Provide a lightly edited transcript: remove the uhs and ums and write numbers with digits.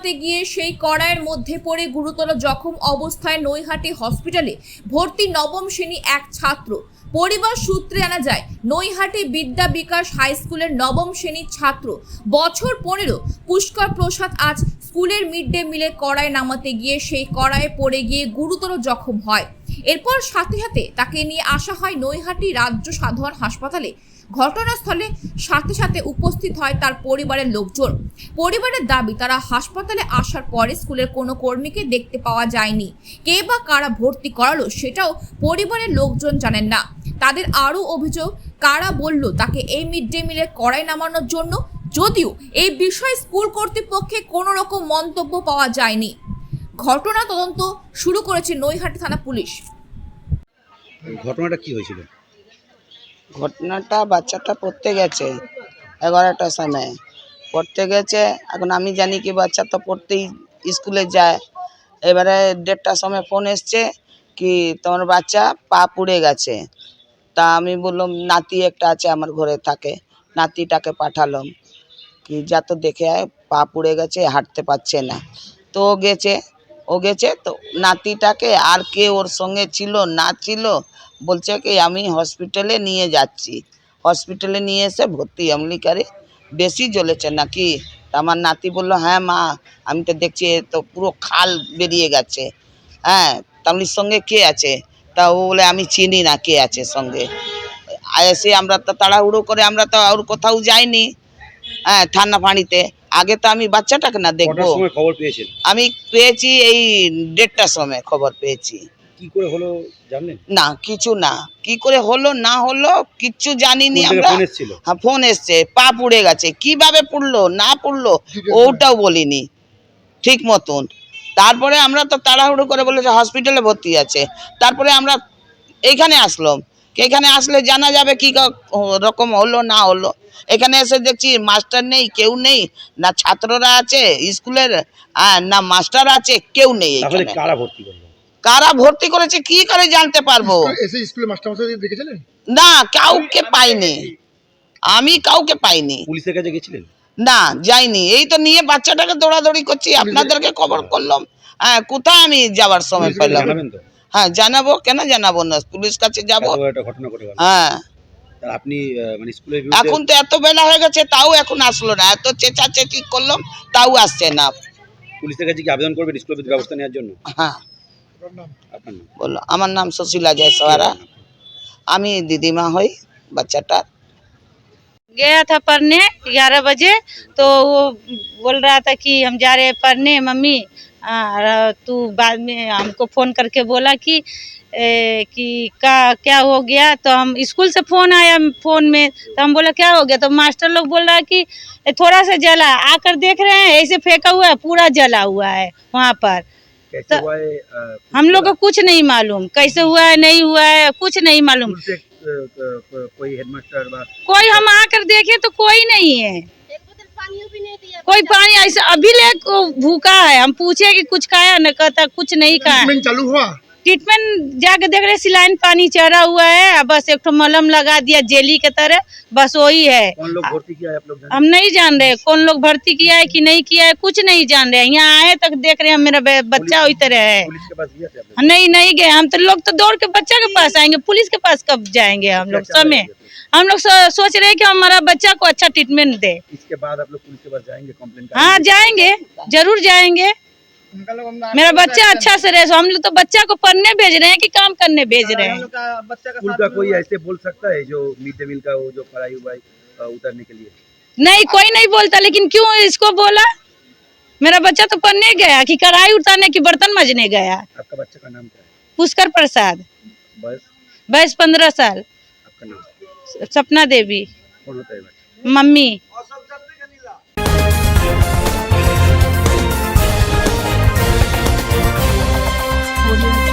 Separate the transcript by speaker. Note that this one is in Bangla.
Speaker 1: নামাতে গিয়ে সেই কড়াইয়ের মধ্যে পড়ে গুরুতর জখম অবস্থায় নৈহাটি হসপিটালে ভর্তি নবম শ্রেণী এক ছাত্র। পরিবার সূত্রে জানা যায়, নৈহাটি বিদ্যা বিকাশ হাই স্কুলের নবম শ্রেণীর ছাত্র বছর 15 পুষ্কর প্রসাদ আজ স্কুলের মিড ডে মিলে কড়াই নামাতে গিয়ে সেই কড়াইয়ে পড়ে গিয়ে গুরুতর জখম হয়। এরপর সাথে সাথে তাকে নিয়ে আসা হয় নৈহাটি রাজ্য সাধারণ হাসপাতালে। ঘটনাস্থলে সাথে সাথে উপস্থিত হয় তার পরিবারের লোকজন। পরিবারের দাবি, তারা হাসপাতালে আসার পরে স্কুলের কোনো কর্মীকে দেখতে পাওয়া যায়নি। কে বা কারা ভর্তি করালো সেটাও পরিবারের লোকজন জানেন না। তাদের আরও অভিযোগ, কারা বলল তাকে এই মিড ডে মিলের কড়াই নামানোর জন্য, যদিও এই বিষয়ে স্কুল কর্তৃপক্ষে কোনো রকম মন্তব্য পাওয়া যায়নি। ঘটনা তদন্ত শুরু করেছে নৈহাটি থানা পুলিশ।
Speaker 2: ঘটনাটা কি হয়েছিল?
Speaker 3: ঘটনাটা বাচ্চাটা পড়তে গেছে 11টার সময় পড়তে গেছে। এখন আমি জানি কি বাচ্চা তো পড়তেই স্কুলে যায়। এবারে 1:30টার সময় ফোন এসছে কি তোমার বাচ্চা পা পুড়ে গেছে। তা আমি বললাম নাতি একটা আছে আমার ঘরে থাকে, নাতিটাকে পাঠালাম কি যা তো দেখে আয়, পা পুড়ে গেছে, হাঁটতে পারছে না। তো ও গেছে তো নাতিটাকে আর কে ওর সঙ্গে ছিল না ছিল বলছে কি আমি হসপিটালে নিয়ে যাচ্ছি। হসপিটালে নিয়ে এসে ভর্তি আমলি করে বেশি জ্বলেছে নাকি। তা আমার নাতি বললো হ্যাঁ মা, আমি তো দেখছি এ তো পুরো খাল বেরিয়ে গেছে। হ্যাঁ, তামলির সঙ্গে কে আছে? তা ও বলে আমি চিনি না কে আছে সঙ্গে। এসে আমরা তো তাড়াহুড়ো করে আমরা তো আর কোথাও যাইনি। হ্যাঁ, থানা ফাঁড়িতে আগে তো আমি বাচ্চাটাকে না দেখবো।
Speaker 2: খবর পেয়েছেন?
Speaker 3: আমি পেয়েছি এই 1:30টার সময় খবর পেয়েছি।
Speaker 2: কি করে হলো জানেন?
Speaker 3: না কিছু না, কি করে হলো না হলো কিচ্ছু জানিনি আমরা। হ্যাঁ, ফোন এসছে পা পুড়ে গেছে, কিভাবে পুড়লো না পুড়লো ওটাও বলিনি ঠিক মতন। তারপরে আমরা তো তাড়াহুড়ো করে বলেছে হসপিটালে ভর্তি আছে। তারপরে আমরা এইখানে আসলাম, এখানে আসলে জানা যাবে কি রকম হলো না হলো। এখানে এসে দেখছি মাস্টার নেই, কেউ নেই, না ছাত্ররা আছে স্কুলের না মাস্টার আছে, কেউ নেই। এখানে কারা ভর্তি করেছে কি করে জানতে পারবো? না, কাউকে পাইনি, আমি কাউকে পাইনি।
Speaker 2: পুলিশের কাছে গেছিলেন?
Speaker 3: না যাইনি, এই তো নিয়ে বাচ্চাটাকে দৌড়াদৌড়ি করছি, আপনাদেরকে খবর করলাম। হ্যাঁ, কোথায় আমি যাওয়ার সময় পেলাম? হ্যাঁ জানাবো, কেন জানাবো না, পুলিশ কাছে যাবো। হ্যাঁ,
Speaker 2: আপনি মানে স্কুলে
Speaker 3: এখন তো এত বেলা হয়ে গেছে তাও এখন আসলো না, এত চেঁচাচেঁচি করলাম তাও আসছে না।
Speaker 2: পুলিশের কাছে কি আবেদন করবেন স্কুলের ব্যবস্থা নেওয়ার জন্য?
Speaker 3: হ্যাঁ বলো, আমার নাম সুশীলা জয়সওয়ারা, আমি दिदीमा हई बच्चाटा।
Speaker 4: गया था पढ़ने 11 बजे, तो वो बोल रहा था कि हम जा रहे हैं पढ़ने मम्मी। तू बाद में हमको फ़ोन करके बोला कि क्या हो गया। तो हम स्कूल से फ़ोन आया फ़ोन में, तो हम बोला क्या हो गया। तो मास्टर लोग बोल रहा है कि थोड़ा सा जला, आकर देख रहे हैं ऐसे फेंका हुआ है, पूरा जला हुआ है वहाँ पर। तो हम लोग को कुछ नहीं मालूम कैसे हुआ है नहीं हुआ है, कुछ नहीं मालूम।
Speaker 2: कोई हेडमास्टर
Speaker 4: कोई हम आकर देखे तो कोई नहीं है, कोई पानी ऐसा अभी ले भूखा है। हम पूछे कि कुछ खाया न, कहता कुछ नहीं खाया।
Speaker 5: चालू हुआ
Speaker 4: ट्रीटमेंट जाके देख रहे सिलाइन पानी चढ़ा हुआ है, बस एक ठो मलम लगा दिया जेली के तरह, बस वही है।
Speaker 2: कौन लोग भर्ती किया है आप लोग?
Speaker 4: हम नहीं जान रहे कौन लोग भर्ती किया है कि नहीं किया है, कुछ नहीं जान रहे। यहाँ आए तक देख रहे हैं मेरा बच्चा वही तरह है।
Speaker 2: पुलिस के पास गया थे आप लोग?
Speaker 4: नहीं गए हम तो। लोग तो दौड़ के बच्चा के पास आएंगे, पुलिस के पास कब जाएंगे हम लोग? समय हम लोग सोच रहे हैं कि हमारा बच्चा को अच्छा ट्रीटमेंट दे।
Speaker 2: इसके बाद आप लोग पुलिस के पास जाएंगे, कंप्लेंट?
Speaker 4: हाँ जाएंगे, जरूर जाएंगे। मेरा बच्चा अच्छा से रहे। हम लोग तो बच्चा को पढ़ने भेज रहे हैं कि काम करने भेज रहे हैं।
Speaker 2: स्कूल का कोई ऐसे बोल सकता है जो मिड डे मील का वो जो पढ़ाई हुआ उतरने के लिए?
Speaker 4: नहीं, कोई नहीं बोलता, लेकिन क्यों इसको बोला? मेरा बच्चा तो पढ़ने गया कि कढ़ाई उतारने की बर्तन मजने गया।
Speaker 2: आपका बच्चा का नाम क्या है?
Speaker 4: पुष्कर प्रसाद, बस 15 साल।
Speaker 2: आपका नाम?
Speaker 4: सपना देवी।
Speaker 2: कौन होता है बच्चा?
Speaker 4: मम्मी।
Speaker 1: Audio